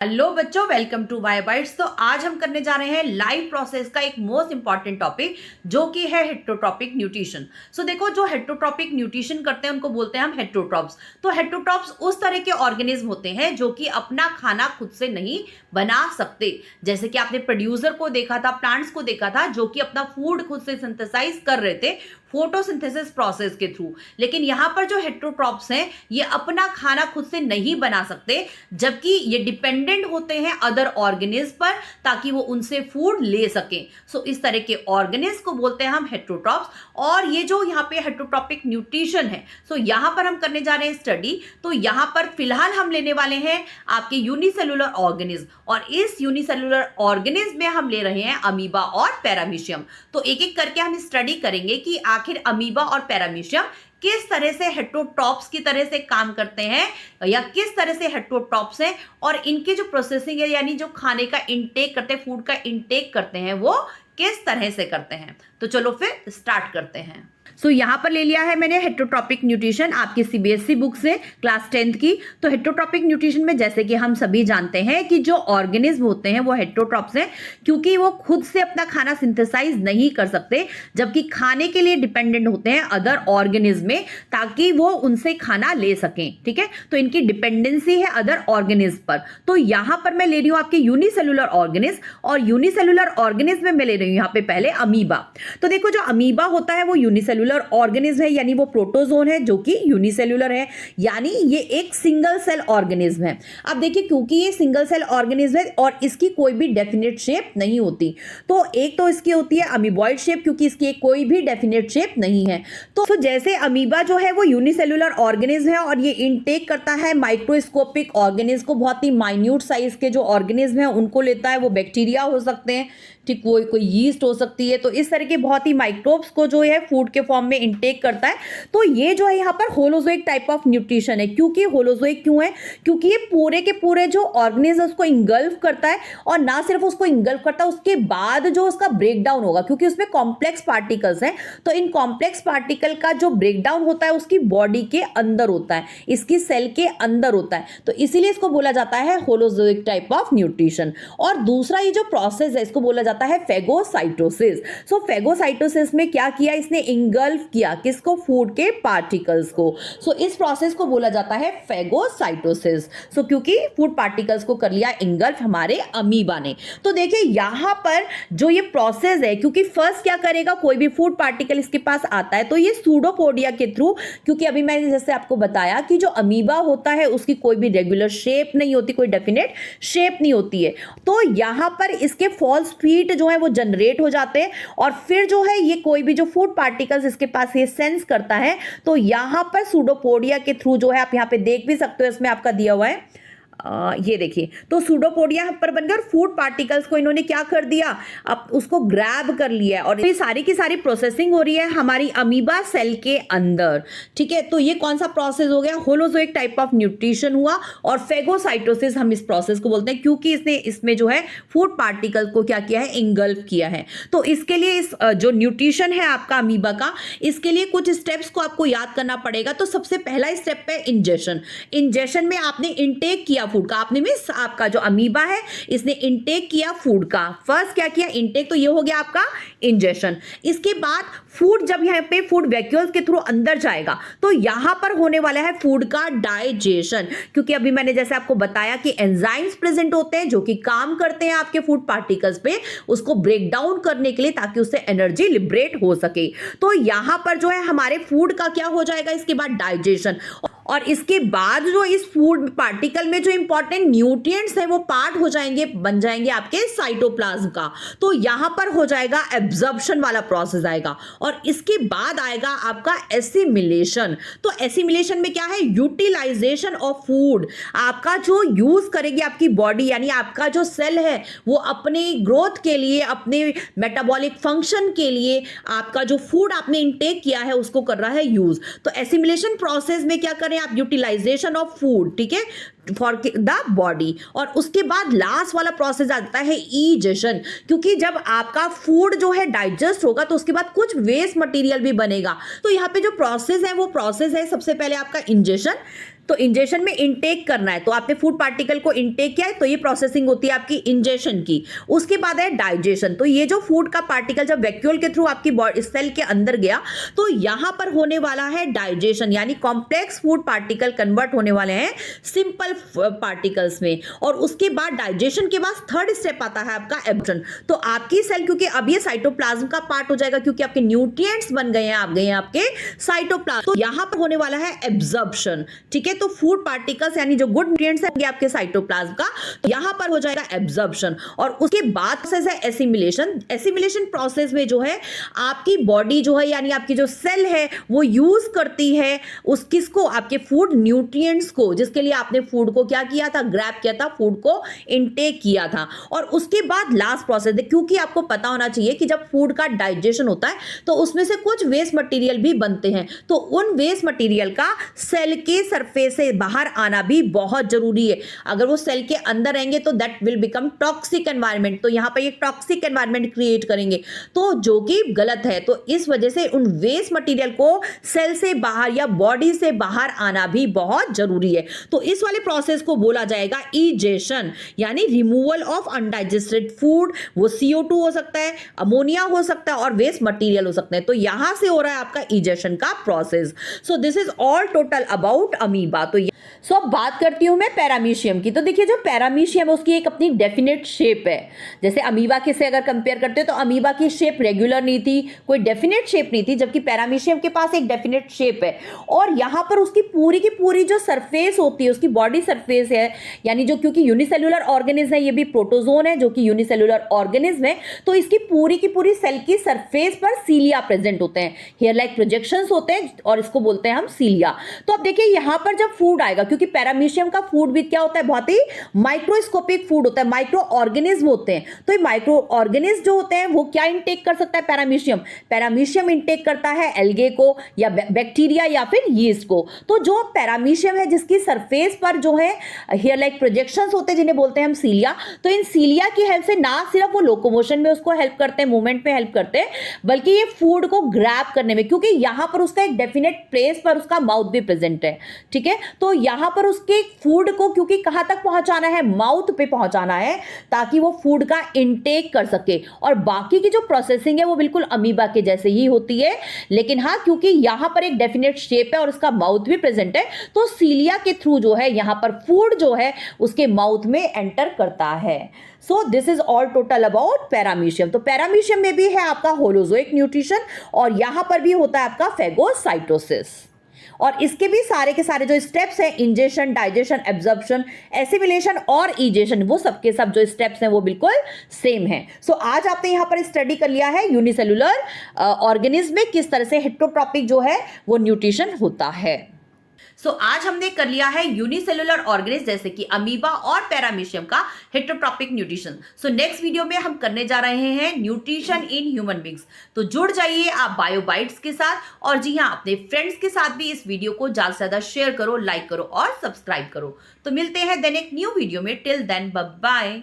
Hello बच्चों, welcome to बायोबाइट्स। तो आज हम करने जा रहे हैं लाइव प्रोसेस का एक मोस्ट इंपॉर्टेंट टॉपिक जो कि है हेटेरोट्रॉपिक न्यूट्रिशन। सो देखो, जो हेटेरोट्रॉपिक न्यूट्रिशन करते हैं उनको बोलते हैं हम हेटेरोट्रॉप्स। तो हेटेरोट्रॉप्स उस तरह के ऑर्गेनिज्म होते हैं जो कि अपना खाना खुद से नहीं बना सकते। जैसे कि आपने प्रोड्यूसर को देखा था, प्लांट्स को देखा था जो कि अपना फूड खुद से सिंथेसाइज कर रहे थे फोटोसिंथेसिस प्रोसेस के थ्रू। लेकिन यहां पर जो हेटेरोट्रॉप्स हैं ये अपना खाना खुद से नहीं बना सकते, जबकि ये डिपेंडेंट होते हैं अदर ऑर्गेनिज्म पर ताकि वो उनसे फूड ले सकें। सो इस तरह के ऑर्गेनिज्म को बोलते हैं हम हेटेरोट्रॉप्स। और ये जो यहाँ पे हेटेरोट्रॉपिक न्यूट्रिशन है, सो यहाँ पर हम करने जा रहे हैं स्टडी। तो यहाँ पर फिलहाल हम लेने वाले हैं आपके यूनिसेलुलर ऑर्गेनिज्म, और इस यूनिसेलुलर ऑर्गेनिज्म में हम ले रहे हैं अमीबा और पैरामीशियम। तो एक एक करके हम स्टडी करेंगे कि आखिर अमीबा और पैरामीशियम किस तरह से हेटेरोट्रॉप्स की तरह से काम करते हैं या किस तरह से हेटेरोट्रॉप्स हैं, और इनकी जो प्रोसेसिंग है यानी जो खाने का इंटेक करते हैं, फूड का इंटेक करते हैं, वो किस तरह से करते हैं। तो चलो फिर स्टार्ट करते हैं। सो यहाँ पर ले लिया है मैंने हेटेरोट्रॉपिक न्यूट्रिशन आपकी सीबीएसई बुक से क्लास 10th की। तो हेटेरोट्रॉपिक न्यूट्रिशन में जैसे कि हम सभी जानते हैं कि जो ऑर्गेनिज्म होते हैं वो हेटेरोट्रॉप्स हैं, क्योंकि वो खुद से अपना खाना सिंथेसाइज नहीं कर सकते, जबकि खाने के लिए डिपेंडेंट होते हैं अदर ऑर्गेनिज्म में ताकि वो उनसे खाना ले सकें। ठीक है, तो इनकी डिपेंडेंसी है अदर ऑर्गेनिज्म पर। तो यहाँ पर मैं ले रही हूँ आपके यूनिसेलुलर ऑर्गेनिज्म, और यूनिसेलुलर ऑर्गेनिज्म में मैं ले रही हूँ यहाँ पे पहले अमीबा। तो देखो, जो अमीबा होता है वो यूनिसेलुलर ऑर्गेनिज्म है, यानी वो प्रोटोजोन है जो कि यूनिसेलुलर है, यानी ये एक सिंगल सेल ऑर्गेनिज्म है। अब देखिए, क्योंकि ये सिंगल सेल ऑर्गेनिज्म है और इसकी कोई भी डेफिनेट शेप नहीं होती, तो एक तो इसकी होती है अमीबॉइड शेप, क्योंकि इसकी कोई भी डेफिनेट शेप नहीं है। तो जैसे अमीबा जो है वो यूनिसेलुलर ऑर्गेनिज्म है और ये इनटेक करता है माइक्रोस्कोपिक ऑर्गेनिज्म को, बहुत ही माइन्यूट साइज के जो ऑर्गेनिज्म है उनको लेता है। वो बैक्टीरिया हो सकते हैं, ठीक, कोई यीस्ट हो सकती है। तो इस तरह के बहुत ही माइक्रोब्स को जो है फूड के फॉर्म में इंटेक करता है। तो ये जो है यहाँ पर होलोजोइक टाइप ऑफ न्यूट्रिशन है। क्योंकि होलोजोइक क्यों है? क्योंकि ये पूरे के पूरे जो ऑर्गेनिज्म उसको इंगल्फ करता है, और ना सिर्फ उसको इंगल्फ करता है, उसके बाद जो उसका ब्रेक डाउन होगा, क्योंकि उसमें कॉम्प्लेक्स पार्टिकल्स हैं, तो इन कॉम्प्लेक्स पार्टिकल का जो ब्रेक डाउन होता है उसकी बॉडी के अंदर होता है, इसकी सेल के अंदर होता है। तो इसीलिए इसको बोला जाता है होलोजोइक टाइप ऑफ न्यूट्रिशन। और दूसरा ये जो प्रोसेस है इसको बोला जाता है फेगोसाइटोसिस। सो फेगोसाइटोसिस में क्या किया इसने? इंगल्फ किया किसको? फूड के पार्टिकल्स को। सो इस प्रोसेस को बोला जाता है फेगोसाइटोसिस। सो क्योंकि फूड पार्टिकल्स को कर लिया इंगल्फ हमारे अमीबा ने। तो देखिए यहां पर जो ये प्रोसेस है, क्योंकि फर्स्ट क्या करेगा, कोई भी फूड पार्टिकल इसके पास आता है तो ये सूडोपोडिया के थ्रू, क्योंकि अभी मैंने जैसे आपको बताया कि जो अमीबा होता है उसकी कोई भी रेगुलर शेप नहीं होती, कोई डेफिनेट शेप नहीं होती है, तो यहां पर इसके फॉल्स फीट जो है वो जनरेट हो जाते हैं, और फिर जो है ये कोई भी जो फूड पार्टिकल्स इसके पास ये सेंस करता है, तो यहां पर सूडोपोडिया के थ्रू जो है, आप यहां पे देख भी सकते हो, इसमें आपका दिया हुआ है, ये देखिए, तो सूडोपोडिया पर बनकर फूड पार्टिकल्स को इन्होंने क्या कर दिया, अब उसको ग्रैब कर लिया, और ये सारी की सारी प्रोसेसिंग हो रही है हमारी अमीबा सेल के अंदर। ठीक है, तो ये कौन सा प्रोसेस हो गया? होलोजोइक टाइप ऑफ न्यूट्रिशन हुआ, और फेगोसाइटोसिस हम इस प्रोसेस को बोलते हैं, क्योंकि इसने इसमें जो है फूड पार्टिकल को क्या किया है? इंगल्फ किया है। तो इसके लिए इस जो न्यूट्रिशन है आपका अमीबा का, इसके लिए कुछ स्टेप्स को आपको याद करना पड़ेगा। तो सबसे पहला स्टेप है इंजेशन। इंजेशन में आपने इंटेक किया फूड का, आपने मिस आपका जो अमीबा है इसने इंटेक किया फूड का। फर्स्ट क्या किया? इंटेक। तो ये हो गया आपका इंजेशन। इसके बाद फूड जब यहाँ पे फूड वैक्यूल्स के थ्रू अंदर जाएगा तो यहां पर होने वाला है फूड का डाइजेशन, क्योंकि अभी मैंने जैसे आपको बताया कि एंजाइम्स प्रेजेंट होते हैं जो कि काम करते हैं आपके फूड पार्टिकल्स पे, उसको ब्रेक डाउन करने के लिए, ताकि उससे एनर्जी लिबरेट हो सके। तो यहां पर जो है हमारे फूड का क्या हो जाएगा इसके बाद? डाइजेशन। और इसके बाद जो इस फूड पार्टिकल में जो इंपॉर्टेंट न्यूट्रिएंट्स है वो पार्ट हो जाएंगे, बन जाएंगे आपके साइटोप्लाज्म का। तो यहां पर हो जाएगा एब्जॉर्प्शन वाला प्रोसेस आएगा, और इसके बाद आएगा आपका एसिमिलेशन। तो एसिमिलेशन में क्या है? Utilization of food. आपका जो यूज करेगी आपकी बॉडी, यानी आपका जो सेल है वो अपने ग्रोथ के लिए, अपने मेटाबॉलिक फंक्शन के लिए आपका जो फूड आपने इंटेक किया है उसको कर रहा है यूज। तो एसिमिलेशन प्रोसेस में क्या करें आप? यूटिलाइजेशन ऑफ फूड, ठीक है, फॉर द बॉडी। और उसके बाद लास्ट वाला प्रोसेस आता है ईजेशन, क्योंकि जब आपका फूड जो है डाइजेस्ट होगा तो उसके बाद कुछ वेस्ट मटेरियल भी बनेगा। तो यहाँ पे जो प्रोसेस है वो प्रोसेस है सबसे पहले आपका इंजेशन, तो इंजेशन में इनटेक करना है, तो आपने फूड पार्टिकल को इनटेक किया है तो ये प्रोसेसिंग होती है आपकी इंजेशन की। उसके बाद है डाइजेशन, तो ये जो फूड का पार्टिकल जब वैक्यूल के थ्रू आपकी सेल के अंदर गया तो यहां पर होने वाला है डाइजेशन, यानी कॉम्प्लेक्स फूड पार्टिकल कन्वर्ट होने वाले हैं सिंपल पार्टिकल्स में। और उसके बाद डाइजेशन के बाद थर्ड स्टेप आता है आपका एब्जॉर्प्शन। तो आपकी सेल, क्योंकि अब ये साइटोप्लाज्म का पार्ट हो जाएगा, क्योंकि आपके न्यूट्रिएंट्स बन गए हैं, आप गए हैं आपके साइटोप्लाज्म, तो यहां पर होने वाला है एब्जॉर्प्शन। ठीक है, तो फूड पार्टिकल्स यानी जो गुड न्यूट्रिएंट्स है आपके साइटोप्लाज्म का, तो यहां पर हो जाएगा एब्जॉर्प्शन। और उसके बाद प्रोसेस है एसिमिलेशन। एसिमिलेशन प्रोसेस में जो है आपकी बॉडी जो है यानी आपकी जो सेल है वो यूज करती है उस किसको, आपके फूड न्यूट्रिएंट्स को, जिसके लिए आपने फूड को क्या किया था, ग्रैब किया था, फूड को इनटेक किया था। और उसके बाद लास्ट प्रोसेस है, क्योंकि आपको पता होना चाहिए कि जब फूड का डाइजेशन होता है तो उसमें से कुछ वेस्ट मटेरियल भी बनते हैं, तो उन वेस्ट मटेरियल का सेल के सरफेस से बाहर आना भी बहुत जरूरी है। अगर वो सेल के अंदर रहेंगे तो that will become toxic environment, तो यहां पर एक टॉक्सिक एनवायरनमेंट क्रिएट करेंगे, तो जो कि गलत है। तो इस वजह से उन वेस्ट मटेरियल को सेल से बाहर या बॉडी से बाहर आना भी बहुत जरूरी है। तो इस वाले प्रोसेस को बोला जाएगा इजेशन, यानी रिमूवल ऑफ अनडाइजेस्टेड फूड। वो CO2 हो सकता है, अमोनिया हो सकता है और वेस्ट मटेरियल हो सकते हैं, तो यहां से हो रहा है आपका इजेशन का process. So this is all total about amoeba. तो अब बात करती हूं मैं पैरामीशियम की। तो देखिए जो पैरामीशियम है उसकी एक अपनी डेफिनेट शेप है। जैसे अमीबा के से अगर कंपेयर करते हो तो अमीबा की शेप रेगुलर नहीं थी, कोई डेफिनेट शेप नहीं थी, जबकि पैरामीशियम के पास एक डेफिनेट शेप है। और यहां पर उसकी पूरी की पूरी जो सरफेस होती है, उसकी बॉडी सरफेस है, यानी जो, क्योंकि यूनिसेल्युलर ऑर्गेनिज्म है, ये भी प्रोटोजोन है जो कि यूनिसेल्युलर ऑर्गेनिज्म है, तो इसकी पूरी की पूरी सेल की सरफेस पर सीलिया प्रेजेंट होते हैं, हेयर लाइक प्रोजेक्शंस होते हैं, और इसको बोलते हैं हम सीलिया। तो अब देखिए यहां पर जब फूड आएगा, क्योंकि पैरामीशियम का फूड भी क्या होता है, बहुत ही माइक्रोस्कोपिक फूड होता है, माइक्रो ऑर्गेनिज्म होते हैं। तो ये माइक्रो ऑर्गेनिज्म जो होते हैं वो क्या इंटेक कर सकता है, पैरामीशियम इंटेक करता है एल्गे को या बैक्टीरिया या फिर यीस्ट को। तो जो पैरामीशियम है जिसकी सरफेस पर जो है हेयर लाइक प्रोजेक्शंस होते हैं, जिन्हें बोलते हैं हम सीलिया, तो इन सीलिया की हेल्प से ना सिर्फ वो लोकोमोशन में उसको हेल्प करते हैं, मूवमेंट में हेल्प करते हैं, बल्कि ये फूड को ग्रैब करने में, क्योंकि यहां पर उसका एक डेफिनेट प्लेस पर उसका माउथ भी प्रेजेंट है। ठीक है, तो यहां पर उसके फूड को क्योंकि कहां तक पहुंचाना है, माउथ पे पहुंचाना है, ताकि वो फूड का इंटेक कर सके। और बाकी की जो प्रोसेसिंग है वो बिल्कुल अमीबा के जैसे ही होती है, लेकिन हाँ क्योंकि यहां पर एक डेफिनेट शेप है और उसका माउथ भी प्रेजेंट है, तो सीलिया के थ्रू जो है यहां पर फूड जो है उसके माउथ में एंटर करता है। So this is all total about paramecium. तो पैरामीशियम में भी है आपका होलोजोइक न्यूट्रिशन और यहां पर भी होता है आपका फेगोसाइटोसिस। और इसके भी सारे के सारे जो स्टेप्स हैं, इंजेशन, डाइजेशन, एब्जॉर्प्शन, एसिमिलेशन और इजेशन, वो सबके सब जो स्टेप्स हैं वो बिल्कुल सेम हैं। सो आज आपने यहां पर स्टडी कर लिया है यूनिसेल्युलर ऑर्गेनिज्म में किस तरह से हेटेरोट्रॉपिक जो है वो न्यूट्रिशन होता है। आज हमने कर लिया है यूनिसेल्युलर ऑर्गेनिज्म जैसे कि अमीबा और पैरामीशियम का हेटेरोट्रॉपिक न्यूट्रिशन। नेक्स्ट वीडियो में हम करने जा रहे हैं न्यूट्रिशन इन ह्यूमन बींग्स। तो जुड़ जाइए आप बायोबाइट्स के साथ, और जी हाँ अपने फ्रेंड्स के साथ भी इस वीडियो को ज्यादा से ज्यादा शेयर करो, लाइक करो और सब्सक्राइब करो। तो मिलते हैं देन एक न्यू वीडियो में। Till then bye bye.